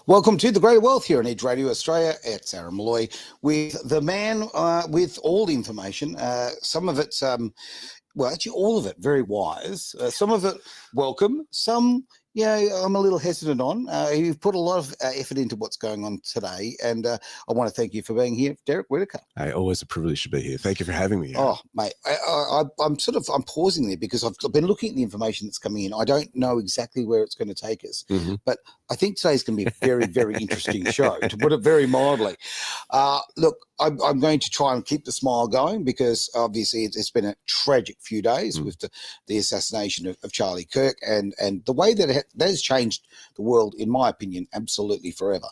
Welcome to The Greater Wealth here on Edge Radio Australia. It's Aaron Malloy with the man with all the information. Some of it's, well, actually all of it very wise. Some of it welcome. Some, I'm a little hesitant on. You've put a lot of effort into what's going on today, and I want to thank you for being here, Derek Whitaker. Hey, always a privilege to be here. Thank you for having me. Oh, mate, I'm pausing there because I've been looking at the information that's coming in. I don't know exactly where it's going to take us, but I think today's going to be a very, very interesting show, to put it very mildly. Look, I'm going to try and keep the smile going because obviously it's been a tragic few days with the assassination of Charlie Kirk and the way that that has changed the world, in my opinion, absolutely forever.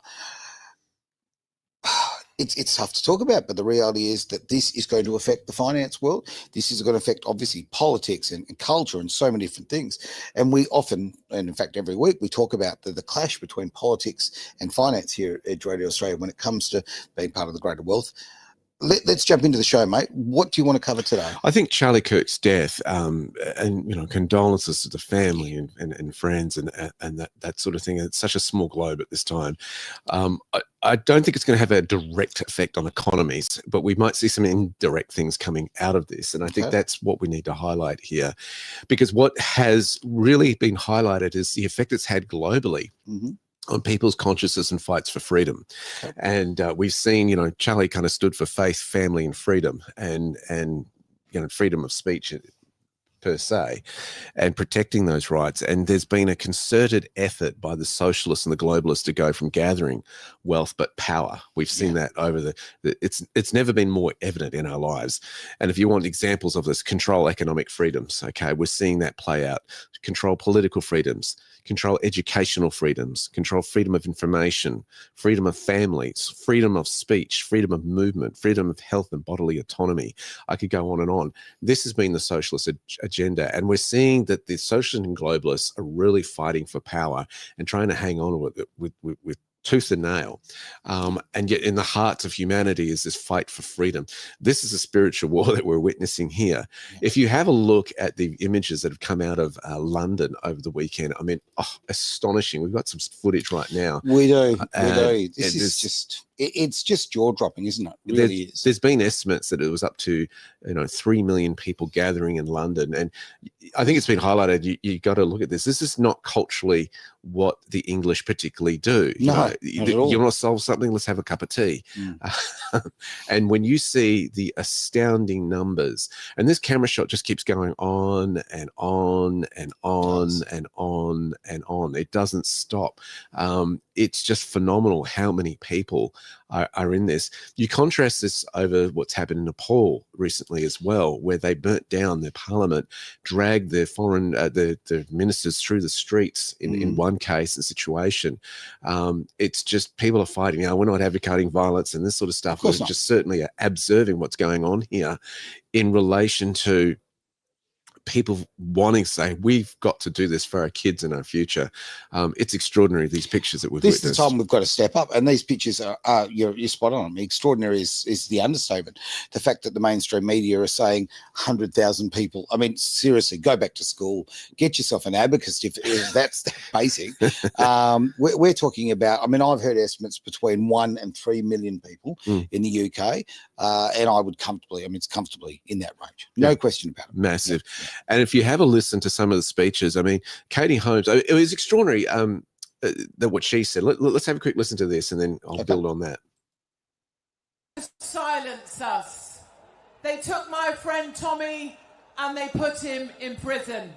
It's tough to talk about, but the reality is that this is going to affect the finance world. This is going to affect, obviously, politics and culture and so many different things. And we often, and in fact every week, we talk about the clash between politics and finance here at Edge Radio Australia when it comes to being part of the greater wealth. Let's jump into the show, mate. What do you want to cover today? I think Charlie Kirk's death, and condolences to the family and friends and that sort of thing. It's such a small globe at this time. I don't think it's going to have a direct effect on economies, but we might see some indirect things coming out of this. And I think that's what we need to highlight here, because what has really been highlighted is the effect it's had globally. On people's consciousness and fights for freedom. And we've seen, Charlie kind of stood for faith, family, and freedom, and freedom of speech per se, and protecting those rights. And there's been a concerted effort by the socialists and the globalists to go from gathering wealth but power. We've seen that over it's never been more evident in our lives. And if you want examples of this, control economic freedoms. Okay, we're seeing that play out. Control political freedoms, control educational freedoms, control freedom of information, freedom of families, freedom of speech, freedom of movement, freedom of health and bodily autonomy. I could go on and on. This has been the socialist agenda, and we're seeing that the socialists and globalists are really fighting for power and trying to hang on with tooth and nail. And yet in the hearts of humanity is this fight for freedom. This is a spiritual war that we're witnessing here. If you have a look at the images that have come out of London over the weekend, I mean, astonishing. We've got some footage right now. We do. This is just... It's just jaw-dropping, isn't it? It really is. There's been estimates that it was up to 3 million people gathering in London, and I think it's been highlighted. You got to look at this. This is not culturally what the English particularly do. You want to solve something? Let's have a cup of tea. And when you see the astounding numbers, and this camera shot just keeps going on and on and on and on and on. It doesn't stop. It's just phenomenal how many people are in this. You contrast this over what's happened in Nepal recently as well, where they burnt down their parliament, dragged their foreign the ministers through the streets in one case and situation. It's just people are fighting. We're not advocating violence and this sort of stuff. We're just certainly observing what's going on here in relation to people wanting to say, we've got to do this for our kids and our future. It's extraordinary, these pictures that we've witnessed. This is the time we've got to step up, and these pictures are you're spot on. I mean, extraordinary is the understatement. The fact that the mainstream media are saying 100,000 people. I mean, seriously, go back to school, get yourself an abacus if that's that basic. We're talking about, I mean, I've heard estimates between 1 and 3 million people in the UK, and I would it's comfortably in that range. No question about it. Massive. And if you have a listen to some of the speeches, I mean, Katie Holmes, it was extraordinary that what she said. Let's have a quick listen to this, and then I'll build on that. Silence us. They took my friend Tommy and they put him in prison.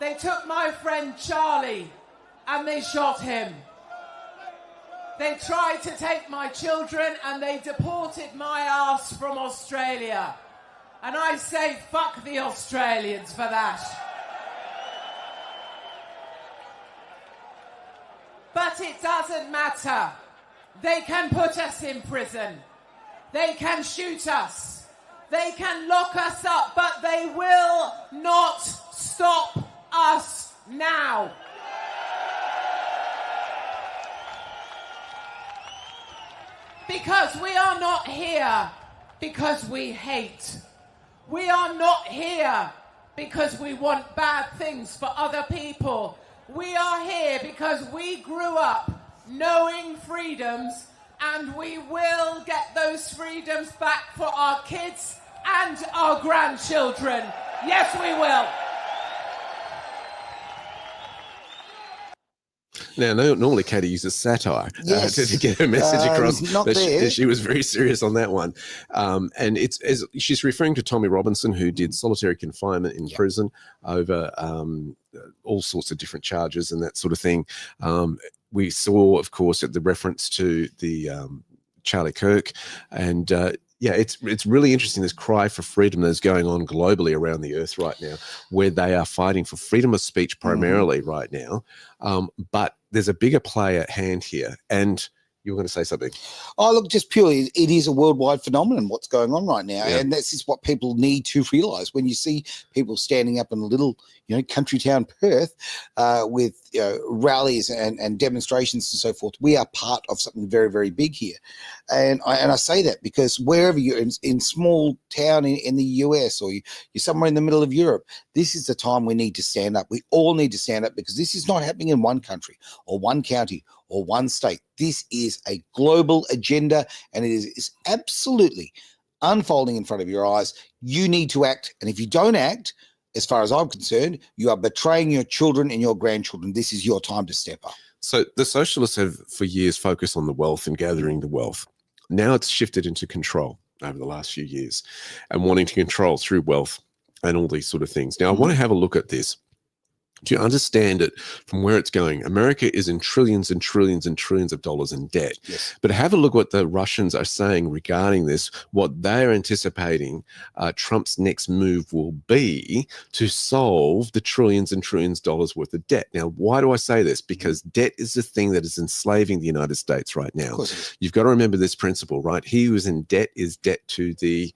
They took my friend Charlie and they shot him. They tried to take my children and they deported my ass from Australia. And I say, fuck the Australians for that. But it doesn't matter. They can put us in prison. They can shoot us. They can lock us up, but they will not stop us now. Because we are not here because we hate. We are not here because we want bad things for other people. We are here because we grew up knowing freedoms, and we will get those freedoms back for our kids and our grandchildren. Yes, we will. Now, normally Katie uses satire Yes. to get her message across. Not but there. she was very serious on that one. And she's referring to Tommy Robinson, who did solitary confinement in prison over all sorts of different charges and that sort of thing. We saw, of course, the reference to the Charlie Kirk, and it's really interesting, this cry for freedom that's going on globally around the earth right now, where they are fighting for freedom of speech primarily right now. But there's a bigger play at hand here. And you were going to say something. Oh, look, just purely, it is a worldwide phenomenon what's going on right now. Yeah. And this is what people need to realise. When you see people standing up in a little, country town Perth with rallies and demonstrations and so forth, we are part of something very, very big here. And I say that because wherever you're in small town in the US, or you're somewhere in the middle of Europe, this is the time we need to stand up. We all need to stand up, because this is not happening in one country or one county or one state. This is a global agenda, and it is absolutely unfolding in front of your eyes. You need to act. And if you don't act, as far as I'm concerned, you are betraying your children and your grandchildren. This is your time to step up. So the socialists have for years focused on the wealth and gathering the wealth. Now it's shifted into control over the last few years, and wanting to control through wealth and all these sort of things. Now, I want to have a look at this. Do you understand it from where it's going? America is in trillions and trillions and trillions of dollars in debt. Yes. But have a look what the Russians are saying regarding this, what they're anticipating Trump's next move will be to solve the trillions and trillions of dollars worth of debt. Now, why do I say this? Because debt is the thing that is enslaving the United States right now. You've got to remember this principle, right? He who is in debt is debt to the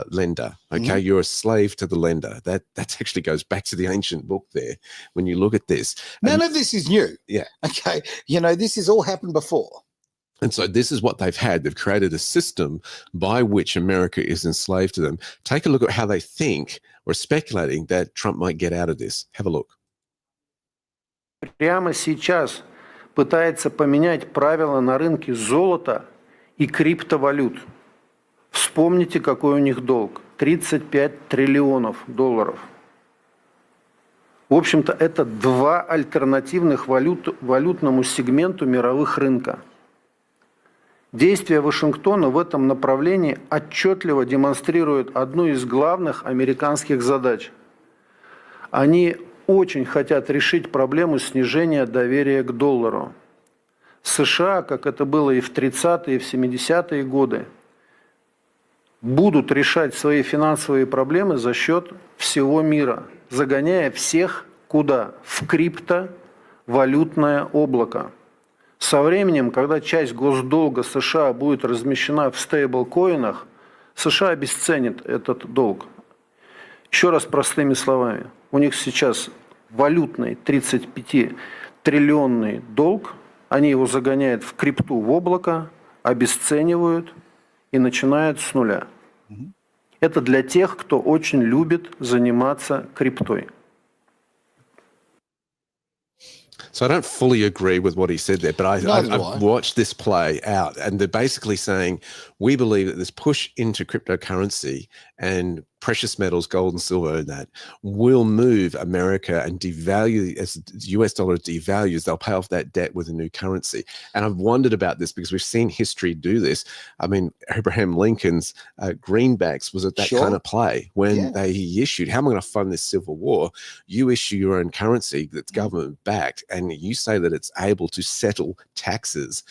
lender. Okay, you're a slave to the lender. That actually goes back to the ancient book there. When you look at this, none of this is new. Yeah. Okay, this has all happened before. And so this is what they've had. They've created a system by which America is enslaved to them. Take a look at how they think or speculating that Trump might get out of this. Have a look. Прямо сейчас пытается поменять правила на рынке золота и криптовалют. Вспомните, какой у них долг. 35 триллионов долларов. В общем-то, это два альтернативных валютному сегменту мировых рынка. Действия Вашингтона в этом направлении отчетливо демонстрируют одну из главных американских задач. Они очень хотят решить проблему снижения доверия к доллару. США, как это было и в 30-е, и в 70-е годы, будут решать свои финансовые проблемы за счет всего мира, загоняя всех куда? В криптовалютное облако. Со временем, когда часть госдолга США будет размещена в стейблкоинах, США обесценит этот долг. Еще раз простыми словами. У них сейчас валютный 35-триллионный долг, они его загоняют в крипту, в облако, обесценивают и начинают с нуля. Это для тех, кто очень любит заниматься криптой. So I don't fully agree with what he said there, but I've watched this play out, and they're basically saying, we believe that this push into cryptocurrency and precious metals, gold and silver, and that will move America and devalue, as the US dollar devalues, they'll pay off that debt with a new currency. And I've wondered about this because we've seen history do this. I mean, Abraham Lincoln's greenbacks was at that kind of play when he issued, how am I going to fund this civil war? You issue your own currency that's government backed, and you say that it's able to settle taxes.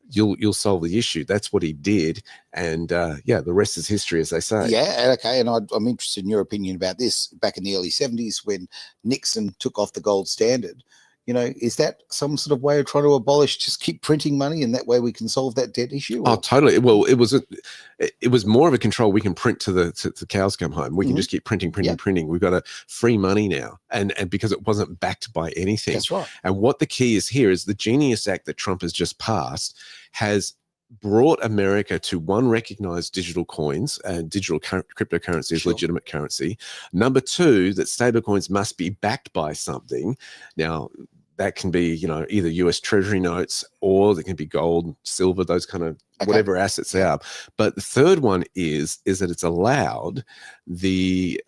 You'll solve the issue. That's what he did, and the rest is history, as they say. Yeah, okay, and I'm interested in your opinion about this. Back in the early 70s, when Nixon took off the gold standard, is that some sort of way of trying to abolish, just keep printing money, and that way we can solve that debt issue? Oh, totally. Well, it was more of a control. We can print to the cows come home. We can just keep printing. We've got a free money now, and because it wasn't backed by anything. That's right. And what the key is here is the Genius Act that Trump has just passed has brought America to one, recognized digital coins and digital cryptocurrency as legitimate currency. Number two, that stablecoins must be backed by something. Now, that can be, either US Treasury notes or they can be gold, silver, those kind of whatever assets they are. But the third one is that it's allowed the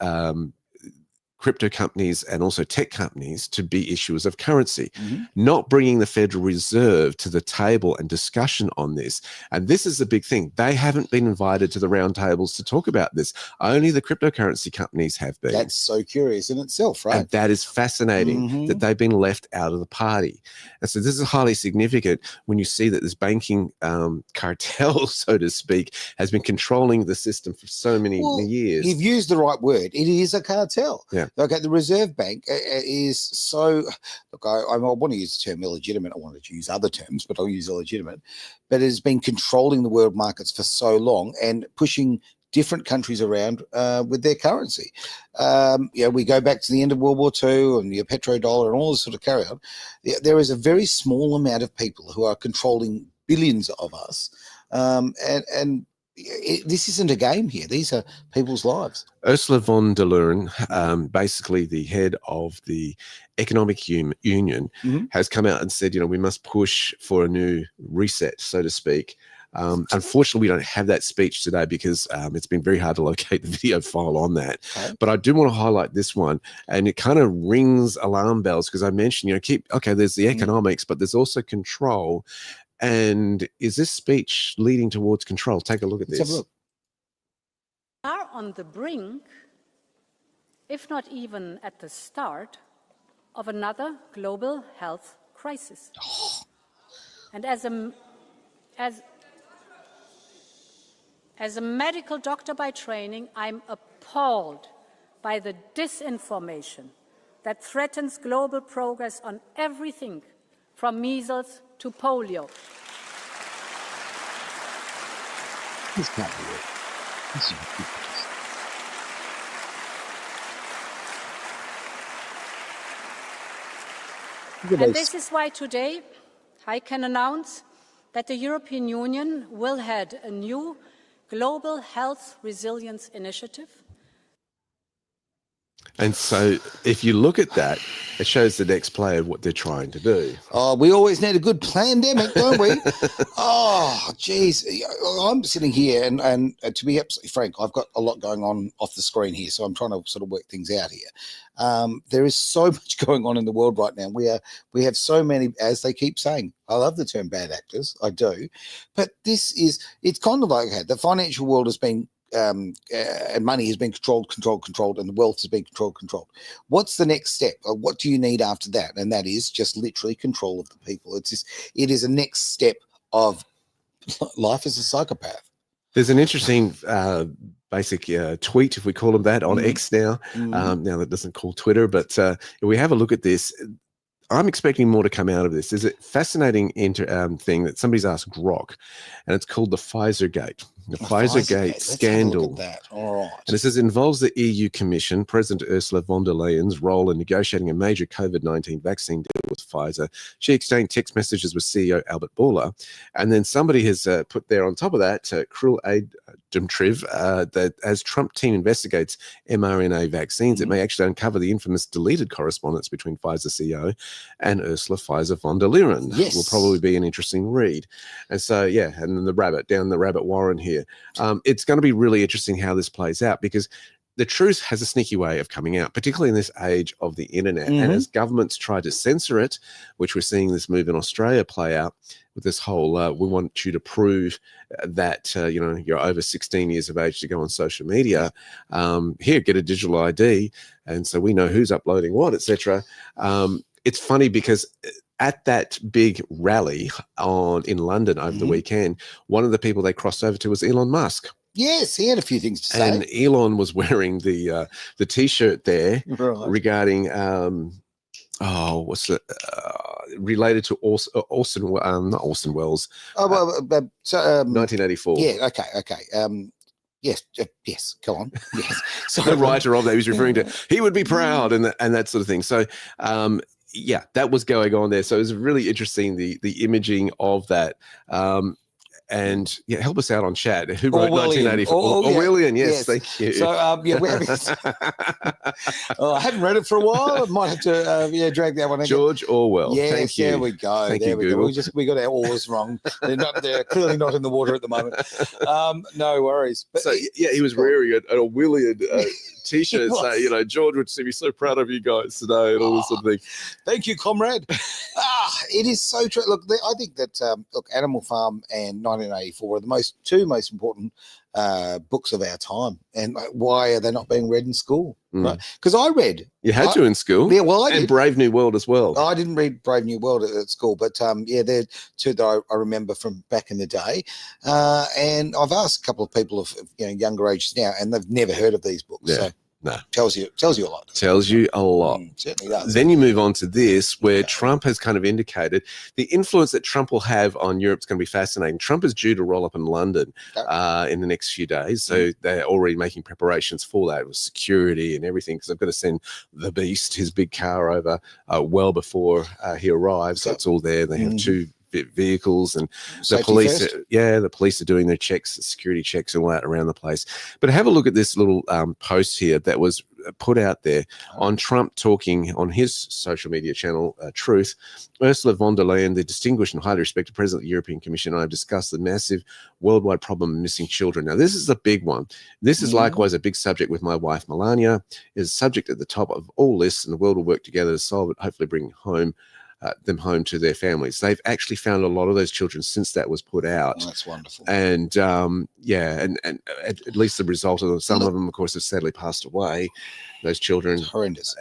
crypto companies and also tech companies to be issuers of currency, not bringing the Federal Reserve to the table and discussion on this. And this is the big thing. They haven't been invited to the roundtables to talk about this. Only the cryptocurrency companies have been. That's so curious in itself, right? And that is fascinating that they've been left out of the party. And so this is highly significant when you see that this banking cartel, so to speak, has been controlling the system for so many years. You've used the right word. It is a cartel. Yeah. Okay, the Reserve Bank is so, look, I want to use the term illegitimate. I wanted to use other terms, but I'll use illegitimate. But it has been controlling the world markets for so long and pushing different countries around with their currency. We go back to the end of World War II and your petrodollar and all this sort of carry on. There is a very small amount of people who are controlling billions of us. This isn't a game here. These are people's lives. Ursula von der Leyen, basically the head of the Economic Union, has come out and said, we must push for a new reset, so to speak. Unfortunately, we don't have that speech today because it's been very hard to locate the video file on that. Okay. But I do want to highlight this one, and it kind of rings alarm bells because I mentioned, there's the economics, but there's also control. And is this speech leading towards control? Take a look at this. Let's have a look. We are on the brink, if not even at the start, of another global health crisis. And as a medical doctor by training, I'm appalled by the disinformation that threatens global progress on everything from measles to polio. This can't be it. This is ridiculous. And this is why today I can announce that the European Union will head a new global health resilience initiative. And so if you look at that, it shows the next player what they're trying to do. Oh, we always need a good pandemic, don't we? Oh, geez. I'm sitting here and to be absolutely frank, I've got a lot going on off the screen here, so I'm trying to sort of work things out here. There is so much going on in the world right now. We have so many, as they keep saying, I love the term bad actors, I do. But it's kind of like the financial world has been and money has been controlled, and the wealth has been controlled. What's the next step? What do you need after that? And that is just literally control of the people. It is a next step of life as a psychopath. There's an interesting basic tweet, if we call them that, on X now. Now that doesn't call Twitter, but if we have a look at this, I'm expecting more to come out of this. There's a fascinating thing that somebody's asked Grok, and it's called the Pfizer Gate. The Pfizer Gate scandal. Let's have a look at that. All right. And it says involves the EU Commission, President Ursula von der Leyen's role in negotiating a major COVID-19 vaccine deal with Pfizer. She exchanged text messages with CEO Albert Bourla. And then somebody has put there on top of that, cruel aid that as Trump team investigates mRNA vaccines, it may actually uncover the infamous deleted correspondence between Pfizer CEO and Ursula Pfizer von der Leyen. Yes. Will probably be an interesting read. And so, and then down the rabbit warren here. It's going to be really interesting how this plays out because the truth has a sneaky way of coming out, particularly in this age of the internet. And as governments try to censor it, which we're seeing this move in Australia play out with this whole, we want you to prove that, you're over 16 years of age to go on social media. Here, get a digital ID. And so we know who's uploading what, etc. It's funny because at that big rally in London over the weekend, one of the people they crossed over to was Elon Musk. Yes, he had a few things to say. And Elon was wearing the T-shirt there regarding related to not Orson Welles. 1984. Yeah. Okay. Yes. Go on. Yes. So the writer of that he was referring to, he would be proud and that sort of thing. So. That was going on there. So it was really interesting, the imaging of that. And yeah, help us out on chat. Who wrote Orwellian. 1984? Orwellian, yes, thank you. So, yeah, I haven't read it for a while. I might have to drag that one again. George Orwell. Yes, thank you. there we go. Thank there you, we Google. go. We got our oars wrong. They're clearly not in the water at the moment. No worries. But so yeah, he was wearing an Orwellian T-shirt saying, George would be so proud of you guys today and all this sort of thing. Thank you, comrade. It is so true. Look, I think that Animal Farm and 1984 are the two most important books of our time. And why are they not being read in school? Right? Because I read. You had to in school. Yeah, well, I did. And Brave New World as well. I didn't read Brave New World at school, but they're two that I remember from back in the day. And I've asked a couple of people of younger ages now, and they've never heard of these books. Yeah. So no. Tells you a lot. Tells you a lot. Certainly does. Then you move on to this, where Trump has kind of indicated the influence that Trump will have on Europe is going to be fascinating. Trump is due to roll up in London in the next few days. So they're already making preparations for that with security and everything, because they've got to send the Beast, his big car, over well before he arrives. So it's all there. They have two vehicles, and the police are doing their checks, security checks and all that around the place. But have a look at this little post here that was put out there on Trump talking on his social media channel, Truth. Ursula von der Leyen, the distinguished and highly respected president of the European Commission, and I have discussed the massive worldwide problem of missing children. Now, this is a big one. This is likewise a big subject with my wife, Melania. It is a subject at the top of all lists, and the world will work together to solve it, hopefully bring them home to their families. They've actually found a lot of those children since that was put out. Oh, that's wonderful. And and at least the result of them, some of them, of course, have sadly passed away. Those children, it's horrendous.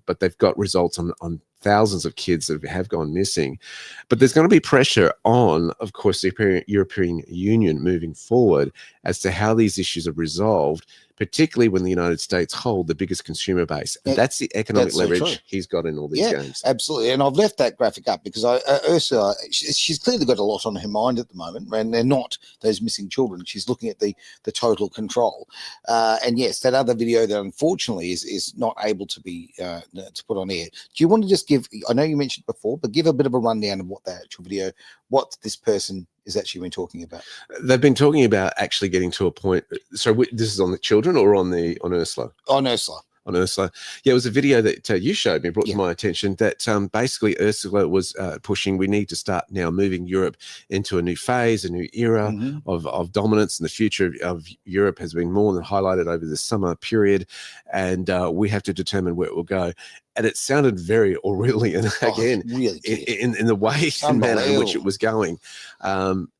But they've got results on thousands of kids that have gone missing. But there's going to be pressure on, of course, the European Union moving forward as to how these issues are resolved, particularly when the United States hold the biggest consumer base. And that's the economic leverage he's got in all these games. Absolutely. And I've left that graphic up because Ursula, she's clearly got a lot on her mind at the moment, and they're not those missing children. She's looking at the total control. And yes, that other video that unfortunately is not able to be to put on air. Do you want to just give, I know you mentioned before, but give a bit of a rundown of what that actual video, what this person is actually been talking about? They've been talking about actually getting to a point. So this is on the children or on Ursula? On Ursula. On Ursula. Yeah, it was a video that you showed me, brought to my attention, that basically Ursula was pushing, we need to start now moving Europe into a new phase, a new era of dominance, and the future of Europe has been more than highlighted over the summer period, and we have to determine where it will go. And it sounded very Orwellian again, really in the way and manner in which it was going.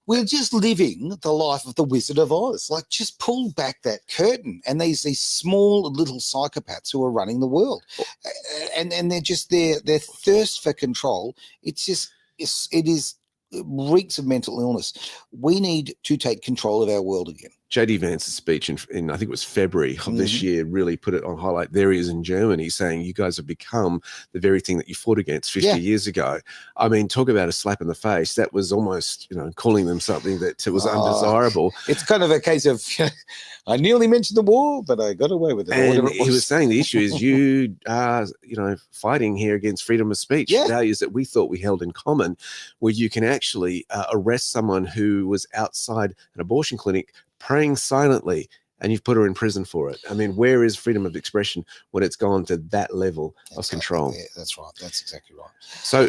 We're just living the life of the Wizard of Oz. Like, just pull back that curtain, and these small little psychopaths who are running the world, and they're just their thirst for control. It reeks of mental illness. We need to take control of our world again. J.D. Vance's speech in I think it was February of this year really put it on highlight. There he is in Germany saying, you guys have become the very thing that you fought against 50 years ago. I mean, talk about a slap in the face. That was almost, calling them something that was undesirable. It's kind of a case of, I nearly mentioned the war, but I got away with it. And he was saying the issue is you are, fighting here against freedom of speech, values that we thought we held in common, where you can actually arrest someone who was outside an abortion clinic praying silently, and you've put her in prison for it. I mean, where is freedom of expression when it's gone to that level of control? Yeah, that's right. That's exactly right. So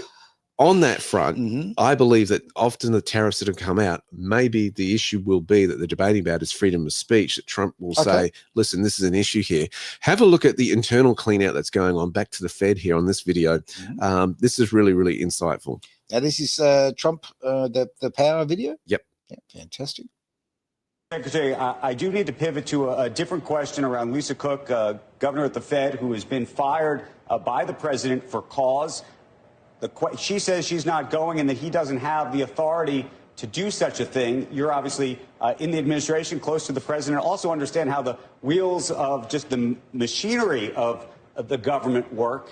on that front, I believe that often the tariffs that have come out, maybe the issue will be that they're debating about is freedom of speech, that Trump will say, listen, this is an issue here. Have a look at the internal clean out that's going on. Back to the Fed here on this video. This is really, really insightful. Now, this is Trump, the power video? Yep. Yeah, fantastic. Secretary, I do need to pivot to a different question around Lisa Cook, governor at the Fed, who has been fired by the president for cause. She says she's not going and that he doesn't have the authority to do such a thing. You're obviously in the administration, close to the president, also understand how the wheels of just the machinery of the government work.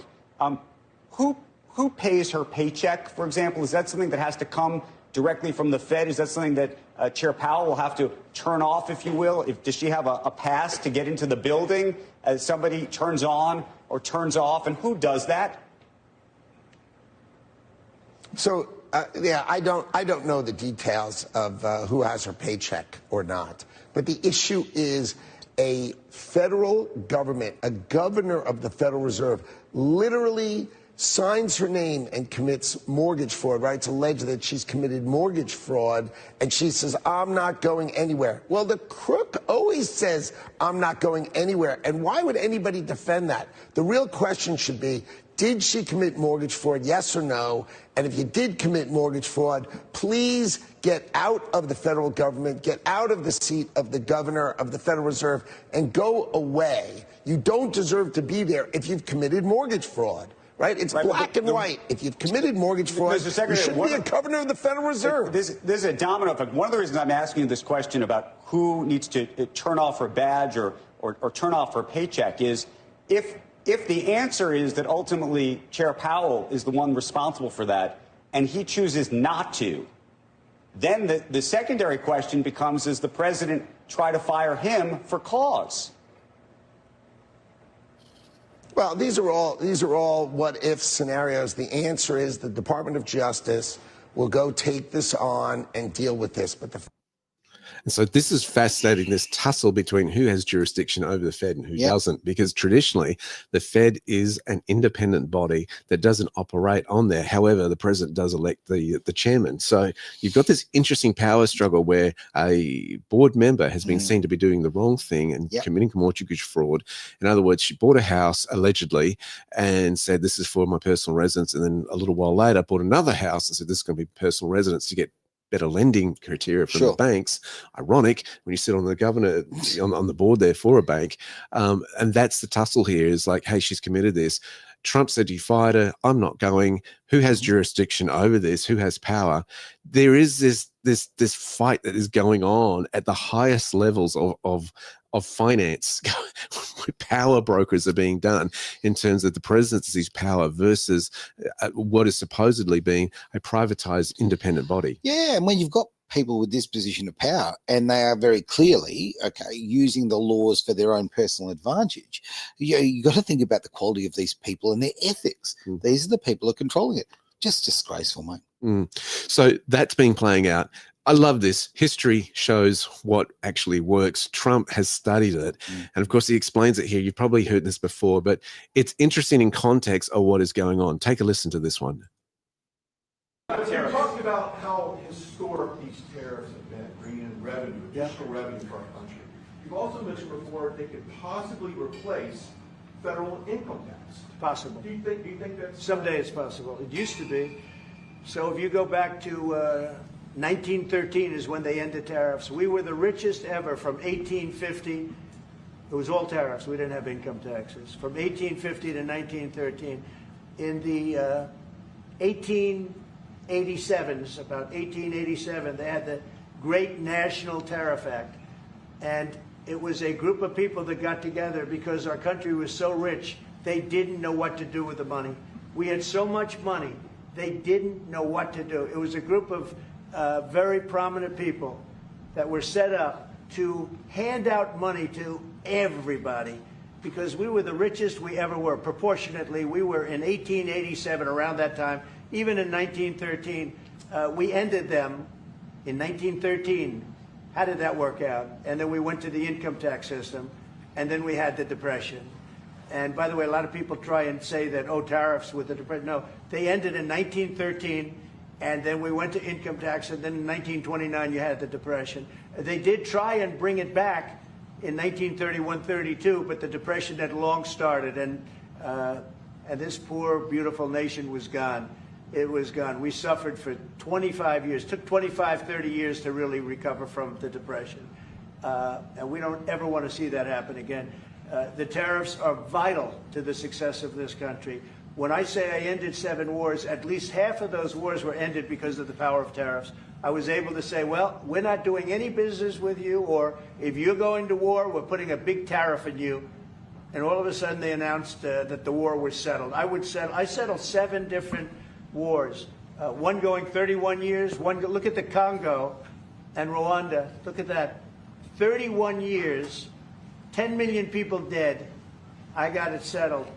Who pays her paycheck, for example? Is that something that has to come directly from the Fed? Is that something that Chair Powell will have to turn off, if you will? Does she have a pass to get into the building as somebody turns on or turns off? And who does that? So Yeah, I don't know the details of who has her paycheck or not. But the issue is a federal government, a governor of the Federal Reserve, literally signs her name and commits mortgage fraud, right? It's alleged that she's committed mortgage fraud, and she says, I'm not going anywhere. Well, the crook always says, I'm not going anywhere. And why would anybody defend that? The real question should be, did she commit mortgage fraud, yes or no? And if you did commit mortgage fraud, please get out of the federal government, get out of the seat of the governor of the Federal Reserve, and go away. You don't deserve to be there if you've committed mortgage fraud. Right? It's black and white. If you've committed mortgage fraud, you should be a governor of the Federal Reserve. This is a domino effect. One of the reasons I'm asking you this question about who needs to turn off her badge or turn off her paycheck is if the answer is that ultimately Chair Powell is the one responsible for that and he chooses not to, then the secondary question becomes, does the president try to fire him for cause? Well, these are all what-if scenarios. The answer is the Department of Justice will go take this on and deal with this. But And so this is fascinating, this tussle between who has jurisdiction over the Fed and who doesn't, because traditionally the Fed is an independent body that doesn't operate on there. However, the president does elect the chairman. So you've got this interesting power struggle where a board member has been seen to be doing the wrong thing and committing mortgage fraud. In other words, she bought a house allegedly and said, this is for my personal residence. And then a little while later bought another house and said, this is going to be personal residence to get better lending criteria from the banks. Ironic when you sit on the governor on the board there for a bank. And that's the tussle here is like, hey, she's committed this. Trump said he fired her. I'm not going. Who has jurisdiction over this? Who has power? There is this fight that is going on at the highest levels of finance. Power brokers are being done in terms of the presidency's power versus what is supposedly being a privatized independent body. Yeah, and when you've got people with this position of power and they are very clearly using the laws for their own personal advantage, you got to think about the quality of these people and their ethics. These are the people who are controlling it. Just disgraceful, mate. So that's been playing out. I love this. History shows what actually works. Trump has studied it. And of course, he explains it here. You've probably heard this before, but it's interesting in context of what is going on. Take a listen to this one. You talked about how historic these tariffs have been, bringing in revenue, additional revenue for our country. You've also mentioned before they could possibly replace federal income tax. Possible. Do you think that's someday it's possible? It used to be. So if you go back to 1913 is when they ended tariffs. We were the richest ever from 1850. It was all tariffs. We didn't have income taxes. From 1850 to 1913. In the 1887s, about 1887, they had the Great National Tariff Act. And it was a group of people that got together because our country was so rich, they didn't know what to do with the money. We had so much money, they didn't know what to do. It was a group of very prominent people that were set up to hand out money to everybody because we were the richest we ever were. Proportionately, we were in 1887, around that time, even in 1913. We ended them in 1913. How did that work out? And then we went to the income tax system, and then we had the Depression. And by the way, a lot of people try and say that, oh, tariffs with the Depression. No, they ended in 1913. And then we went to income tax, and then in 1929 you had the Depression. They did try and bring it back in 1931-32, but the Depression had long started, and this poor, beautiful nation was gone. It was gone. We suffered for 25 years. It took 25, 30 years to really recover from the Depression. And we don't ever want to see that happen again. The tariffs are vital to the success of this country. When I say I ended 7 wars, at least half of those wars were ended because of the power of tariffs. I was able to say, well, we're not doing any business with you, or if you're going to war, we're putting a big tariff on you. And all of a sudden they announced that the war was settled. I settled 7 different wars, one going 31 years, look at the Congo and Rwanda, look at that, 31 years, 10 million people dead. I got it settled.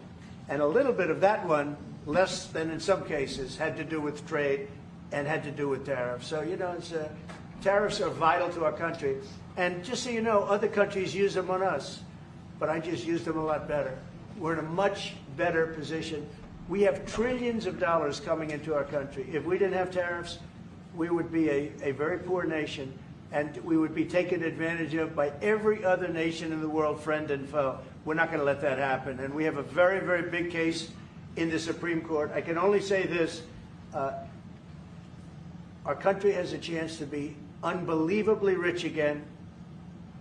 And a little bit of that one, less than in some cases, had to do with trade. and had to do with tariffs. So, tariffs are vital to our country. And just so you know, other countries use them on us, but I just use them a lot better. We're in a much better position. We have trillions of dollars coming into our country. If we didn't have tariffs, we would be a very poor nation, and we would be taken advantage of by every other nation in the world, friend and foe. We're not going to let that happen. And we have a very, very big case in the Supreme Court. I can only say this. Our country has a chance to be unbelievably rich again,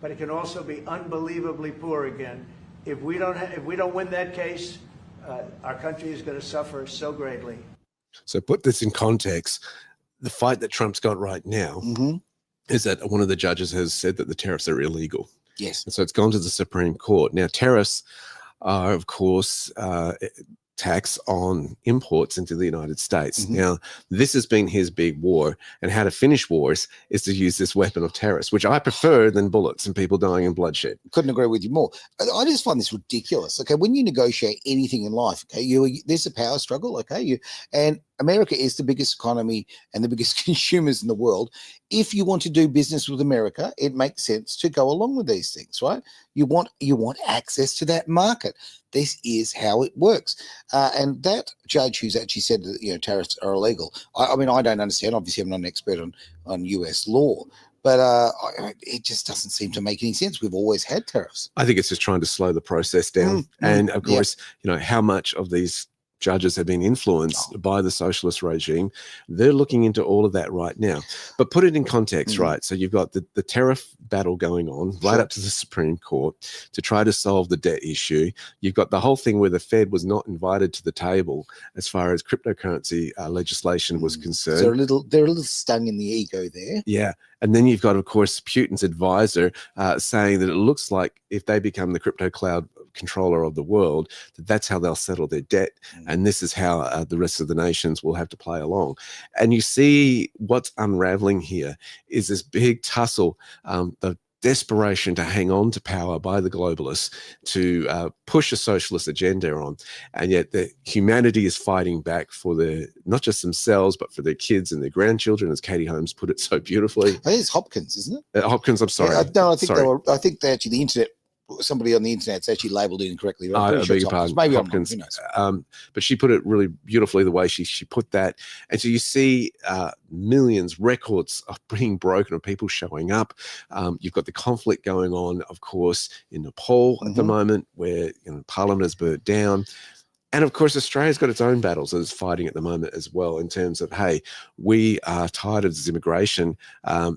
but it can also be unbelievably poor again. If we don't win that case, our country is going to suffer so greatly. So put this in context. The fight that Trump's got right now is that one of the judges has said that the tariffs are illegal. Yes. And so it's gone to the Supreme Court. Now, tariffs are, of course, tax on imports into the United States. Now, this has been his big war, and how to finish wars is to use this weapon of tariffs, which I prefer than bullets and people dying in bloodshed. Couldn't agree with you more. I just find this ridiculous. Okay, when you negotiate anything in life, okay, there's a power struggle. Okay, and America is the biggest economy and the biggest consumers in the world. If you want to do business with America, it makes sense to go along with these things, right? You want access to that market. This is how it works. And that judge who's actually said that tariffs are illegal. I mean, I don't understand. Obviously, I'm not an expert on US law, but it just doesn't seem to make any sense. We've always had tariffs. I think it's just trying to slow the process down. And of course, how much of these judges have been influenced by the socialist regime. They're looking into all of that right now. But put it in context, right? So you've got the tariff battle going on right up to the Supreme Court to try to solve the debt issue. You've got the whole thing where the Fed was not invited to the table as far as cryptocurrency legislation was concerned. So they're a little stung in the ego there. Yeah. And then you've got, of course, Putin's advisor saying that it looks like if they become the crypto cloud controller of the world, that's how they'll settle their debt. And this is how the rest of the nations will have to play along. And you see what's unraveling here is this big tussle, the desperation to hang on to power by the globalists to push a socialist agenda on. And yet the humanity is fighting back for not just themselves, but for their kids and their grandchildren, as Katie Holmes put it so beautifully. I think it's Hopkins, isn't it? Hopkins, I'm sorry. No, I think they actually, the internet, somebody on the internet's actually labelled it incorrectly. I beg your pardon. Maybe Hopkins. I'm wrong. Who knows? But she put it really beautifully the way she put that. And so you see millions, records of being broken, of people showing up. You've got the conflict going on, of course, in Nepal at the moment, where Parliament has burnt down. And of course, Australia's got its own battles that it's fighting at the moment as well, in terms of, hey, we are tired of this immigration.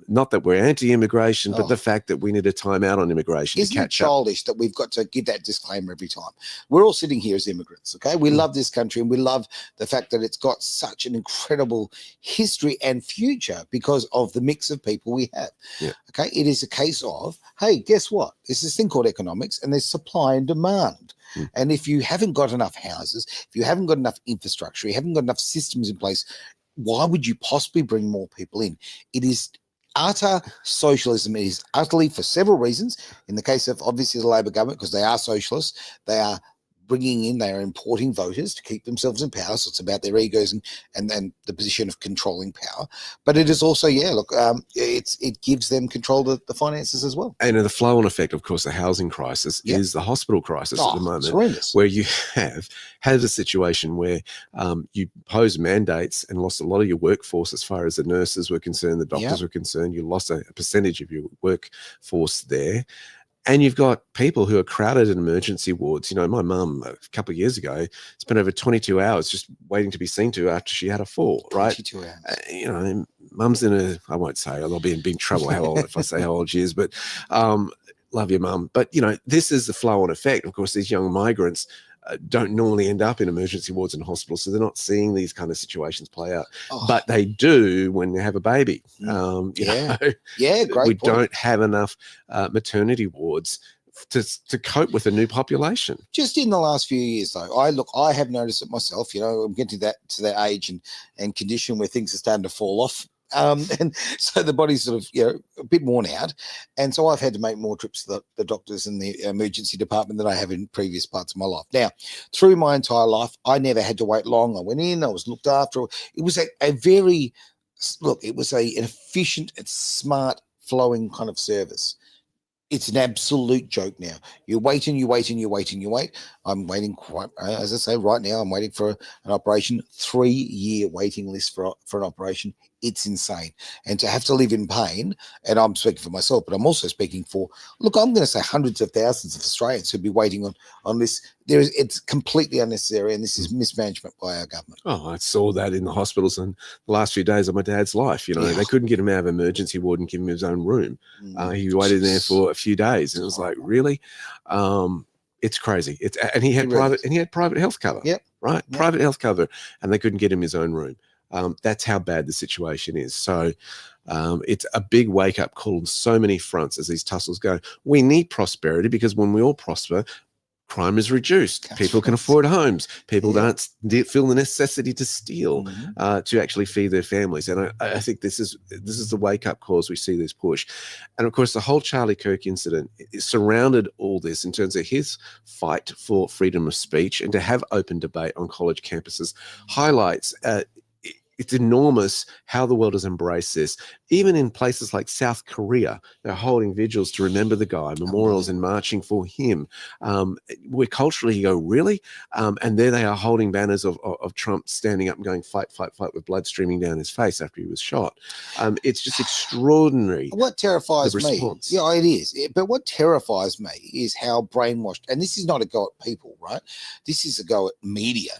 Not that we're anti-immigration, but the fact that we need a time out on immigration. Isn't it childish that we've got to give that disclaimer every time? We're all sitting here as immigrants, okay? We love this country, and we love the fact that it's got such an incredible history and future because of the mix of people we have. Yeah. Okay, it is a case of, hey, guess what? There's this thing called economics, and there's supply and demand. And if you haven't got enough houses, if you haven't got enough infrastructure, you haven't got enough systems in place, why would you possibly bring more people in? It is utter socialism. It is utterly, for several reasons. In the case of, obviously, the Labor government, because they are socialists, they are they are importing voters to keep themselves in power. So it's about their egos and the position of controlling power. But it is also, it gives them control of the finances as well. And the flow-on effect, of course, the housing crisis is the hospital crisis at the moment, where you have had a situation where you pose mandates and lost a lot of your workforce as far as the nurses were concerned, the doctors were concerned. You lost a percentage of your workforce there. And you've got people who are crowded in emergency wards. My mum, a couple of years ago, spent over 22 hours just waiting to be seen to after she had a fall, right? 22 hours. Mum's I won't say, I'll be in big trouble if I say how old she is, but love your mum. But, this is the flow-on effect. Of course, these young migrants don't normally end up in emergency wards and hospitals, so they're not seeing these kind of situations play out. But they do when they have a baby. Great we point. don't have enough maternity wards to cope with a new population. Just in the last few years, though, I have noticed it myself. I'm getting to that age and condition where things are starting to fall off. And so the body's sort of, a bit worn out. And so I've had to make more trips to the doctors and the emergency department than I have in previous parts of my life. Now, through my entire life, I never had to wait long. I went in, I was looked after. It was a very look, it was an efficient and smart flowing kind of service. It's an absolute joke now. You wait and you wait and you wait and you wait. I'm waiting quite, as I say, right now, I'm waiting for an operation, 3-year waiting list for an operation. It's insane. And to have to live in pain, and I'm speaking for myself, but I'm also speaking for, look, I'm going to say hundreds of thousands of Australians who'll be waiting on this. It's completely unnecessary, and this is mismanagement by our government. Oh, I saw that in the hospitals in the last few days of my dad's life. You know, they couldn't get him out of emergency ward and give him his own room. He waited there for a few days, and it was like, really? It's crazy. And he had private health cover. Yep. Right. Yep. Private health cover, and they couldn't get him his own room. That's how bad the situation is. So it's a big wake-up call on so many fronts as these tussles go. We need prosperity, because when we all prosper, crime is reduced. People can afford homes. People don't feel the necessity to steal to actually feed their families. And I think this is the wake-up call as we see this push. And of course, the whole Charlie Kirk incident surrounded all this in terms of his fight for freedom of speech, and to have open debate on college campuses highlights it's enormous how the world has embraced this. Even in places like South Korea, they're holding vigils to remember the guy, memorials and marching for him. Where culturally you go, really? And there they are holding banners of Trump standing up and going, fight, fight, fight, with blood streaming down his face after he was shot. It's just extraordinary. What terrifies me, yeah, it is. But what terrifies me is how brainwashed, and this is not a go at people, right? This is a go at media.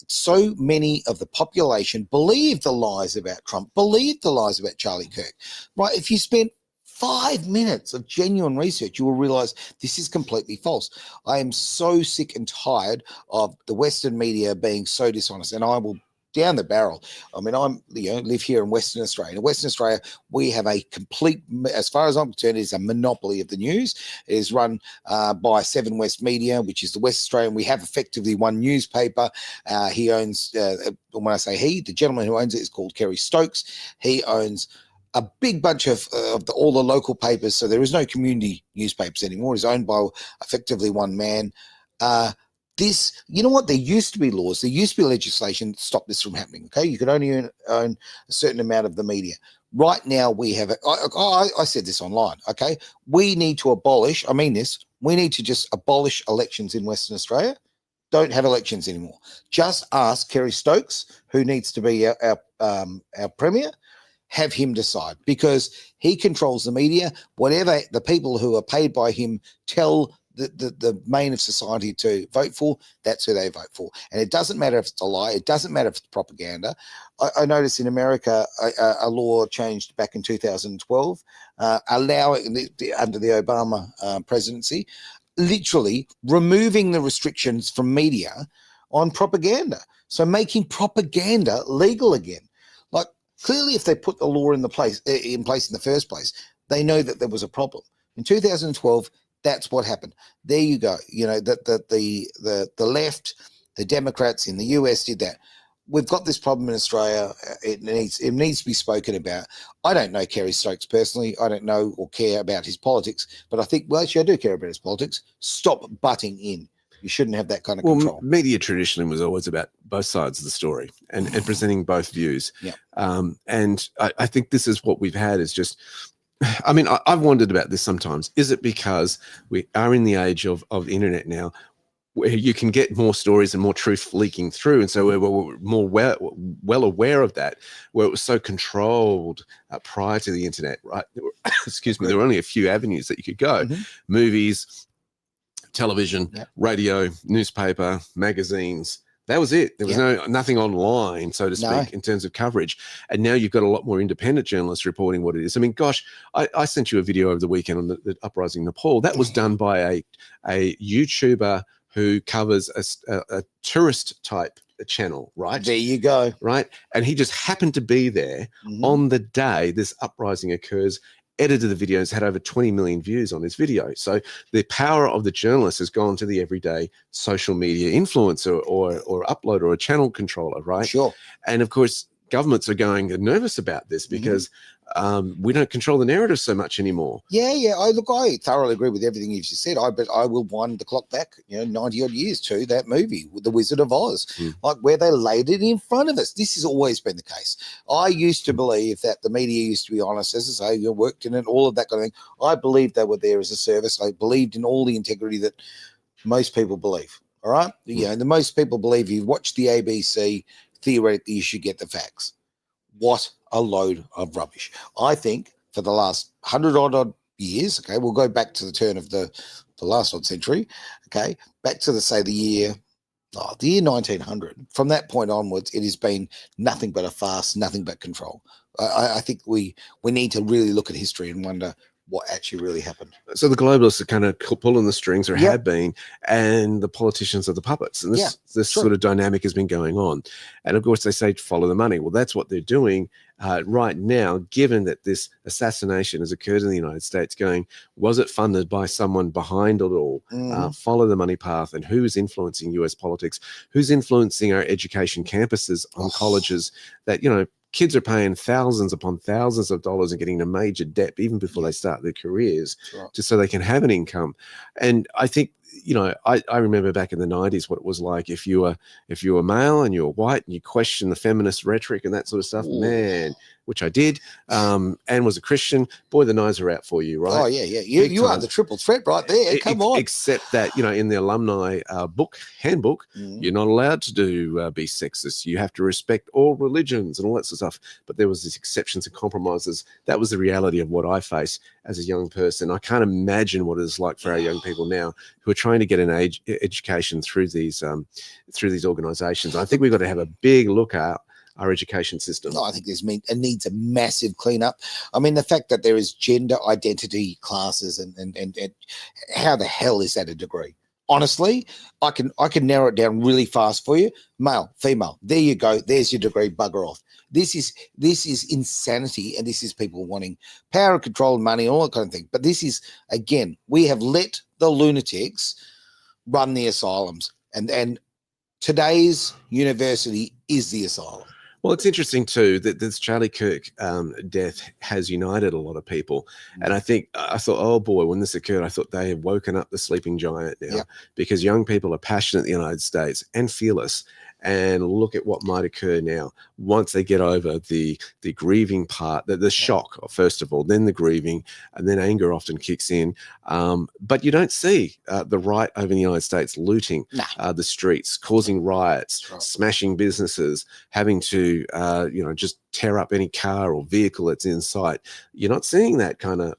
So many of the population believe the lies about Trump, believe the lies about Charlie Kirk, right? If you spend 5 minutes of genuine research, you will realize this is completely false. I am so sick and tired of the Western media being so dishonest, and I will down the barrel. I mean, live here in Western Australia. In Western Australia, we have a complete, as far as I'm concerned, it is a monopoly of the news. It is run by Seven West Media, which is the West Australian. We have effectively one newspaper. He owns, when I say he, the gentleman who owns it is called Kerry Stokes. He owns a big bunch of all the local papers, so there is no community newspapers anymore. It's owned by effectively one man. You know what? There used to be laws. There used to be legislation to stop this from happening. Okay, you could only own a certain amount of the media. Right now, we have I said this online. Okay, we need to abolish. I mean this. We need to just abolish elections in Western Australia. Don't have elections anymore. Just ask Kerry Stokes, who needs to be our premier. Have him decide, because he controls the media. Whatever the people who are paid by him tell the main of society to vote for, that's who they vote for. And it doesn't matter if it's a lie. It doesn't matter if it's propaganda. I noticed in America, a law changed back in 2012, allowing under the Obama presidency, literally removing the restrictions from media on propaganda. So making propaganda legal again. Like, clearly, if they put the law in place in the first place, they know that there was a problem. In 2012, that's what happened. There you go. You know, that the left, the Democrats in the US did that. We've got this problem in Australia. It needs to be spoken about. I don't know Kerry Stokes personally. I don't know or care about his politics, but I think, well, actually, I do care about his politics. Stop butting in. You shouldn't have that kind of control. Media traditionally was always about both sides of the story and presenting both views. Yeah. And I think this is what we've had is just, I mean, I've wondered about this sometimes. Is it because we are in the age of the internet now, where you can get more stories and more truth leaking through, and so we're more well aware of that, where it was so controlled prior to the internet, right? Excuse me, there were only a few avenues that you could go. Movies, television, radio, newspaper, magazines. That was it. There was nothing online, so to speak, in terms of coverage. And now you've got a lot more independent journalists reporting what it is. I mean, gosh, I sent you a video over the weekend on the uprising in Nepal. That was done by a YouTuber who covers a tourist type channel, right? There you go. Right. And he just happened to be there on the day this uprising occurs, edited the videos, had over 20 million views on this video. So the power of the journalist has gone to the everyday social media influencer or uploader or channel controller, right? Sure. And of course, governments are going nervous about this because we don't control the narrative so much anymore. Yeah. I thoroughly agree with everything you've just said. But I will wind the clock back, 90 odd years to that movie, The Wizard of Oz, like where they laid it in front of us. This has always been the case. I used to believe that the media used to be honest, as I say, worked in it, all of that kind of thing. I believed they were there as a service. I believed in all the integrity that most people believe. All right. The most people believe you watch the ABC, theoretically you should get the facts. What a load of rubbish. I think for the last 100 odd years, okay, we'll go back to the turn of the last odd century, okay, back to the year 1900. From that point onwards, it has been nothing but a farce, nothing but control. I think we need to really look at history and wonder what actually really happened. So the globalists are kind of pulling the strings, or have been, and the politicians are the puppets. And this sort of dynamic has been going on. And of course, they say follow the money. Well, that's what they're doing right now, given that this assassination has occurred in the United States. Was it funded by someone behind it all? Follow the money path. And who is influencing US politics? Who's influencing our education campuses on colleges that, kids are paying thousands upon thousands of dollars and getting a major debt even before they start their careers, just so they can have an income. And I think, I remember back in the 90s what it was like if you were male and you were white and you questioned the feminist rhetoric and that sort of stuff, man, which I did, and was a Christian, boy, the knives are out for you, right? Oh, yeah. You are the triple threat right there. Come on. Except that, in the alumni handbook, you're not allowed to be sexist. You have to respect all religions and all that sort of stuff. But there was these exceptions and compromises. That was the reality of what I face as a young person. I can't imagine what it's like for our young people now who are trying to get an education through these organizations. I think we've got to have a big look at our education system. No, I think it needs a massive cleanup. I mean, the fact that there is gender identity classes and how the hell is that a degree? Honestly, I can narrow it down really fast for you. Male, female. There you go. There's your degree. Bugger off. This is insanity, and this is people wanting power and control and money and all that kind of thing. But this is, again, we have let the lunatics run the asylums, and today's university is the asylum. Well, it's interesting too that this Charlie Kirk death has united a lot of people. And I thought, oh boy, when this occurred, I thought they have woken up the sleeping giant now, because young people are passionate in the United States and fearless. And look at what might occur now once they get over the grieving part, the shock, first of all, then the grieving, and then anger often kicks in. But you don't see the right over in the United States looting the streets, causing riots, smashing businesses, having to, just tear up any car or vehicle that's in sight. You're not seeing that kind of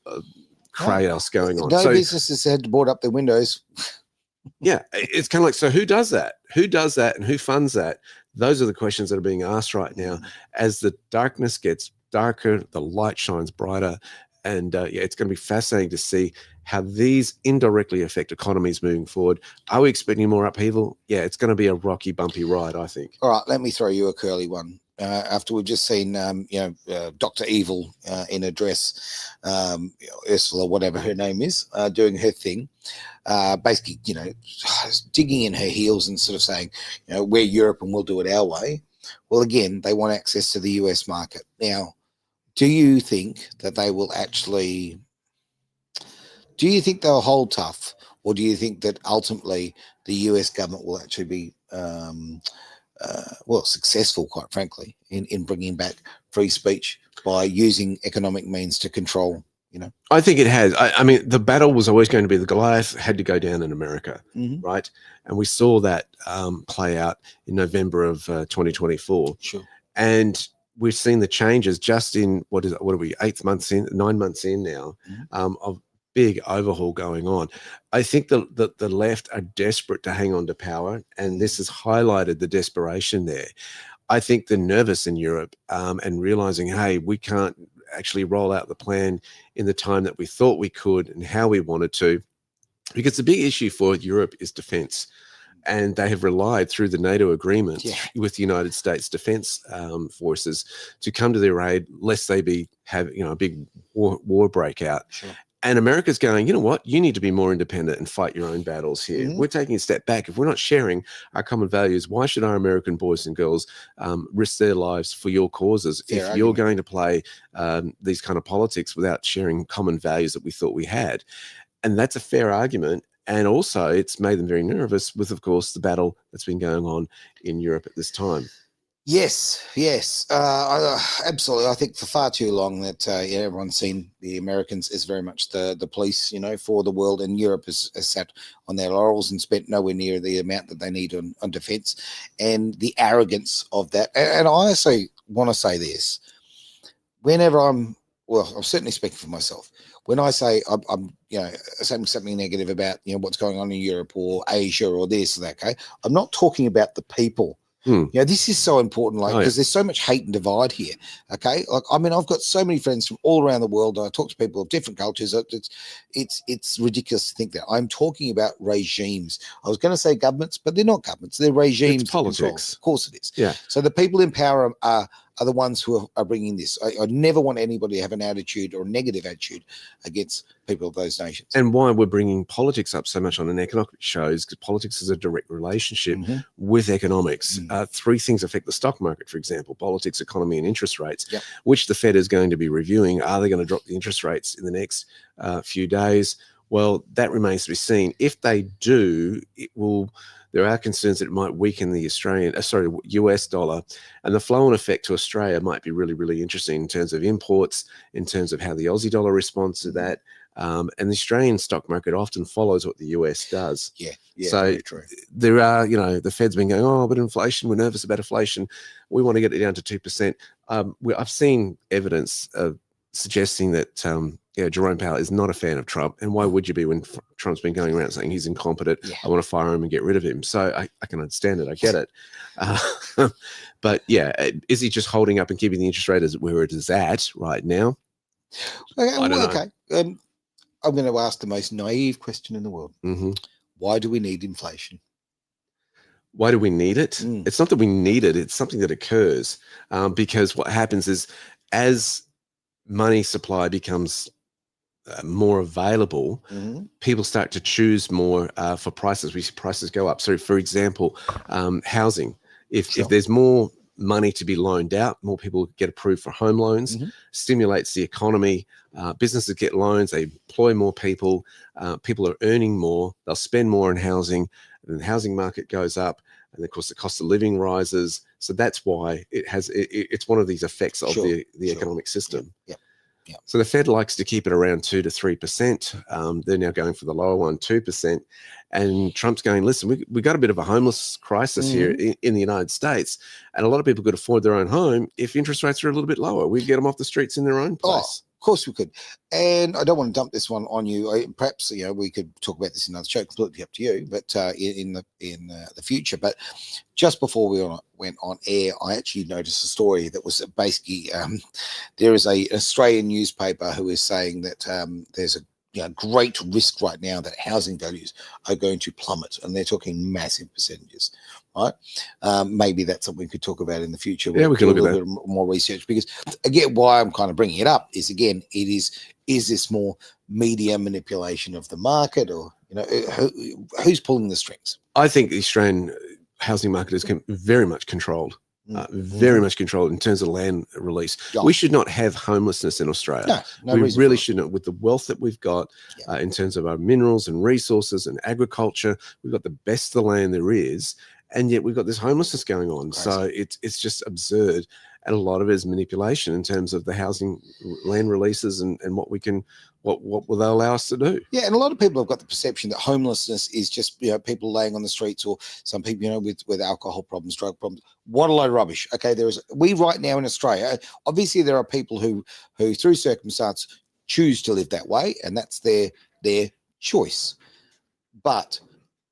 chaos going on. No businesses had to board up their windows. Yeah, it's kind of like, so who does that? Who does that and who funds that? Those are the questions that are being asked right now. As the darkness gets darker, the light shines brighter. And it's going to be fascinating to see how these indirectly affect economies moving forward. Are we expecting more upheaval? Yeah, it's going to be a rocky, bumpy ride, I think. All right, let me throw you a curly one. After we've just seen, Dr. Evil in a dress, Ursula, whatever her name is, doing her thing, basically, digging in her heels and sort of saying, we're Europe and we'll do it our way. Well, again, they want access to the US market. Now, do you think that they will actually, do you think they'll hold tough, or do you think that ultimately the US government will actually be successful, quite frankly, in bringing back free speech by using economic means to control, I think it has. I mean, the battle was always going to be the Goliath had to go down in America, right? And we saw that play out in November of 2024. Sure. And we've seen the changes just in, what are we, 9 months in now, of big overhaul going on. I think the left are desperate to hang on to power, and this has highlighted the desperation there. I think they're nervous in Europe and realizing, hey, we can't actually roll out the plan in the time that we thought we could and how we wanted to, because the big issue for Europe is defense. And they have relied through the NATO agreement with the United States Defense Forces to come to their aid, lest they have a big war breakout. Sure. And America's going, you know what? You need to be more independent and fight your own battles here. Mhm. We're taking a step back. If we're not sharing our common values, why should our American boys and girls risk their lives for your causes Fair if you're argument. going to play these kind of politics without sharing common values that we thought we had? And that's a fair argument. And also, it's made them very nervous with, of course, the battle that's been going on in Europe at this time. Yes, yes, absolutely. I think for far too long that everyone's seen the Americans as very much the police, for the world, and Europe has sat on their laurels and spent nowhere near the amount that they need on defence, and the arrogance of that. And I also want to say this: whenever I'm certainly speaking for myself. When I say I'm saying something negative about what's going on in Europe or Asia or this or that, okay, I'm not talking about the people. This is so important, because there's so much hate and divide here. Okay, I've got so many friends from all around the world. I talk to people of different cultures. It's ridiculous to think that. I'm talking about regimes. I was going to say governments, but they're not governments. They're regimes. It's politics. Of course, it is. Yeah. So the people in power are the ones who are bringing this. I never want anybody to have an attitude or a negative attitude against people of those nations. And why we're bringing politics up so much on an economic show is because politics is a direct relationship with economics. 3 things affect the stock market, for example: politics, economy, and interest rates, which the Fed is going to be reviewing. Are they going to drop the interest rates in the next few days? Well, that remains to be seen. If they do, there are concerns that it might weaken the US dollar, and the flow-on effect to Australia might be really, really interesting in terms of imports, in terms of how the Aussie dollar responds to that. And the Australian stock market often follows what the US does. Yeah, so very true. There are, the Fed's been going, but inflation, we're nervous about inflation. We want to get it down to 2%. I've seen evidence of suggesting that Jerome Powell is not a fan of Trump. And why would you be when Trump's been going around saying he's incompetent? Yeah. I want to fire him and get rid of him. So I can understand it. I get it. But yeah, is he just holding up and keeping the interest rate as where it is at right now? Okay, I don't know. I'm going to ask the most naive question in the world. Mm-hmm. Why do we need inflation? Why do we need it? It's not that we need it. It's something that occurs because what happens is as money supply becomes more available, people start to choose more for prices. We see prices go up. So, for example, housing. If there's more money to be loaned out, more people get approved for home loans, stimulates the economy. Businesses get loans, they employ more people. People are earning more, they'll spend more in housing, and the housing market goes up. And of course, the cost of living rises. So that's why it's one of these effects of the economic system. Yeah. So the Fed likes to keep it around 2 to 3%. They're now going for the lower one, 2%. And Trump's going, listen, we got a bit of a homeless crisis here in the United States. And a lot of people could afford their own home if interest rates are a little bit lower. We'd get them off the streets in their own place. Of course we could. And I don't want to dump this one on you. Perhaps, we could talk about this in another show, completely up to you, but in the future. But just before we went on air, I actually noticed a story that was basically there is an Australian newspaper who is saying that there's a great risk right now that housing values are going to plummet, and they're talking massive percentages, right? Maybe that's something we could talk about in the future. Yeah, we can look at that. A little bit more research, because again, why I'm kind of bringing it up is, again, is this more media manipulation of the market, or who's pulling the strings? I think the Australian housing market is very much controlled. Very much controlled in terms of land release. We should not have homelessness in Australia. No we reason really for it. shouldn't. With the wealth that we've got in terms of our minerals and resources and agriculture, we've got the best of the land there is, and yet we've got this homelessness going on. Crazy. So it's just absurd, and a lot of it is manipulation in terms of the housing land releases and what will they allow us to do. Yeah, and a lot of people have got the perception that homelessness is just people laying on the streets, or some people with alcohol problems, drug problems. What a load of rubbish. Okay, we right now in Australia, obviously there are people who through circumstance choose to live that way, and that's their choice. But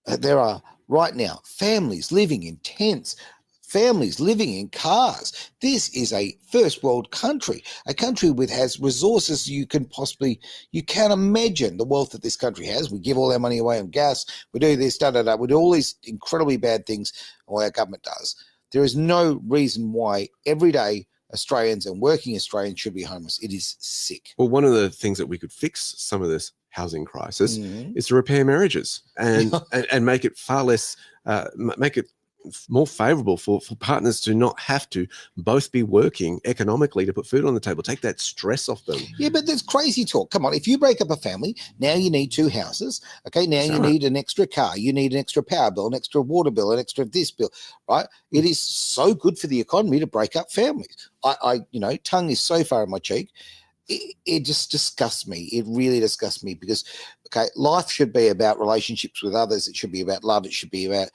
there are right now families living in tents, families living in cars. This is a first world country, a country has resources you can't imagine the wealth that this country has. We give all our money away on gas. We do this, we do all these incredibly bad things, or our government does. There is no reason why every day Australians and working Australians should be homeless. It is sick. Well, one of the things that we could fix some of this housing crisis Mhm. is to repair marriages and make it far less, make it more favorable for partners to not have to both be working economically to put food on the table. Take that stress off them. Yeah, but there's crazy talk. Come on, if you break up a family, now you need 2 houses. Okay, now you need an extra car. You need an extra power bill, an extra water bill, an extra this bill, right? It is so good for the economy to break up families. I tongue is so far in my cheek. It just disgusts me. It really disgusts me because, okay, life should be about relationships with others. It should be about love. It should be about,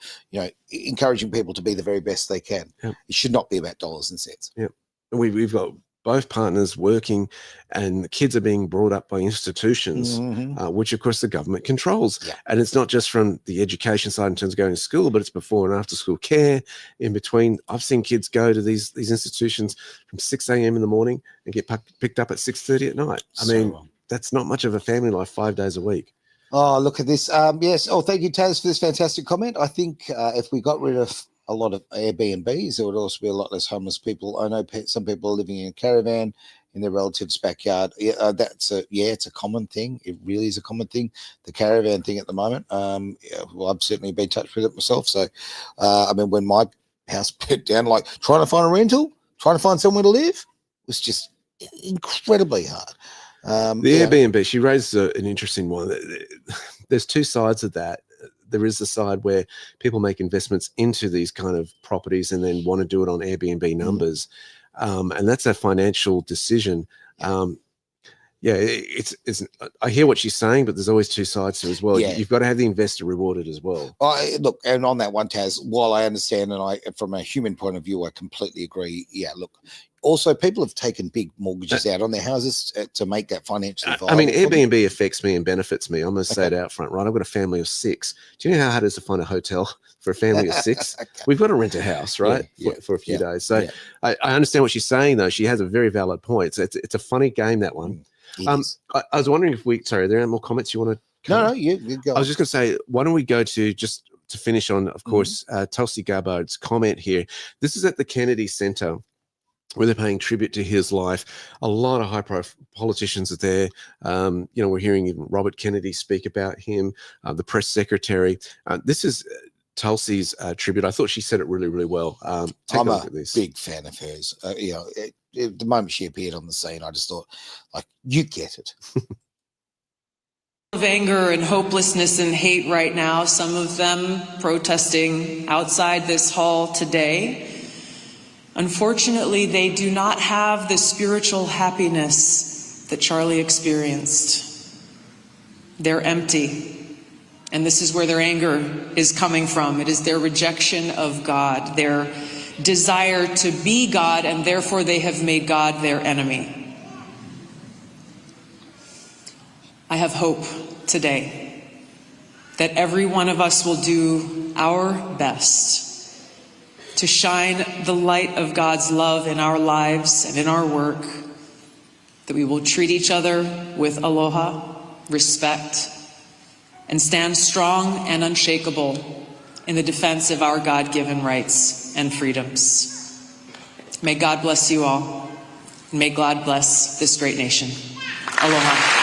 encouraging people to be the very best they can. Yep. It should not be about dollars and cents. Yeah, we've got both partners working, and the kids are being brought up by institutions, which of course the government controls. Yeah. And it's not just from the education side in terms of going to school, but it's before and after school care. In between, I've seen kids go to these institutions from 6 a.m. in the morning and get picked up at 6:30 at night. I mean, that's not much of a family life 5 days a week. Oh, look at this. Yes. Oh, thank you, Taz, for this fantastic comment. I think if we got rid of a lot of Airbnbs, there would also be a lot less homeless people. I know some people are living in a caravan in their relative's backyard. Yeah, it's a common thing. It really is a common thing. The caravan thing at the moment. Well, I've certainly been touched with it myself. So, when my house burnt down, like trying to find a rental, trying to find somewhere to live was just incredibly hard. Airbnb, she raised an interesting one. There's 2 sides of that. There is the side where people make investments into these kind of properties and then want to do it on Airbnb numbers. And that's a financial decision. It's I hear what she's saying, but there's always 2 sides to it as well. Yeah. You've got to have the investor rewarded as well. Look, and on that one, Taz, while I understand and from a human point of view, I completely agree. Yeah, look, also people have taken big mortgages out on their houses to make that financially viable. I mean, Airbnb affects me and benefits me. I'm going to say it out front, right? I've got a family of 6. Do you know how hard it is to find a hotel for a family of 6? We've got to rent a house, right? For a few days. So I understand what she's saying, though. She has a very valid point. It's a funny game, that one. I was wondering if are there any more comments you want to cover? No, you go. I was just going to say, why don't we go to just to finish on, of course, Tulsi Gabbard's comment here. This is at the Kennedy Center, where they're paying tribute to his life. A lot of high-profile politicians are there. We're hearing even Robert Kennedy speak about him, the press secretary. This is Tulsi's tribute. I thought she said it really, really well. Take a look at this. Big fan of hers. The moment she appeared on the scene, I just thought, like, you get it. Of anger and hopelessness and hate right now, some of them protesting outside this hall today. Unfortunately, they do not have the spiritual happiness that Charlie experienced. They're empty. And this is where their anger is coming from. It is their rejection of God, their desire to be God, and therefore they have made God their enemy. I have hope today that every one of us will do our best to shine the light of God's love in our lives and in our work, that we will treat each other with aloha, respect, and stand strong and unshakable in the defense of our God-given rights and freedoms. May God bless you all, and may God bless this great nation. Aloha.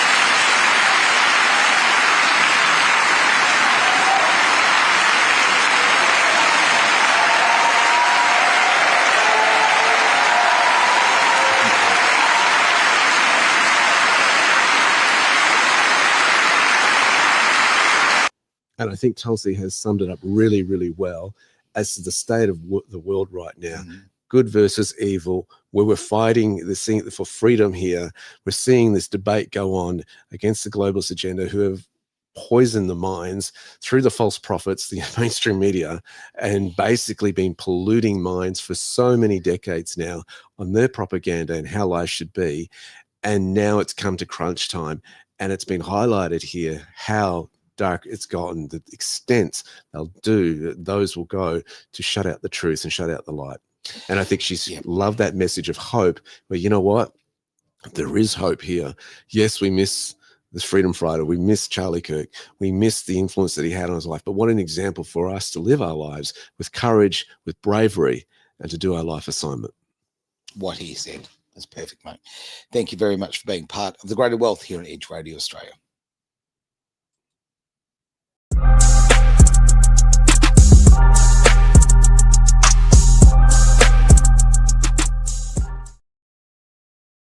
And I think Tulsi has summed it up really, really well as to the state of the world right now. Good versus evil, where we're fighting for freedom here. We're seeing this debate go on against the globalist agenda, who have poisoned the minds through the false prophets, the mainstream media, and basically been polluting minds for so many decades now on their propaganda and how life should be. And now it's come to crunch time, and it's been highlighted here how dark it's gotten, the extent those will go to shut out the truth and shut out the light. And I think she's loved that message of hope, where, you know what, there is hope here. Yes, we miss this freedom fighter, we miss Charlie Kirk, we miss the influence that he had on his life, but what an example for us to live our lives with courage, with bravery, and to do our life assignment. what he said. That's perfect, mate. Thank you very much for being part of the greater wealth here on Edge Radio Australia.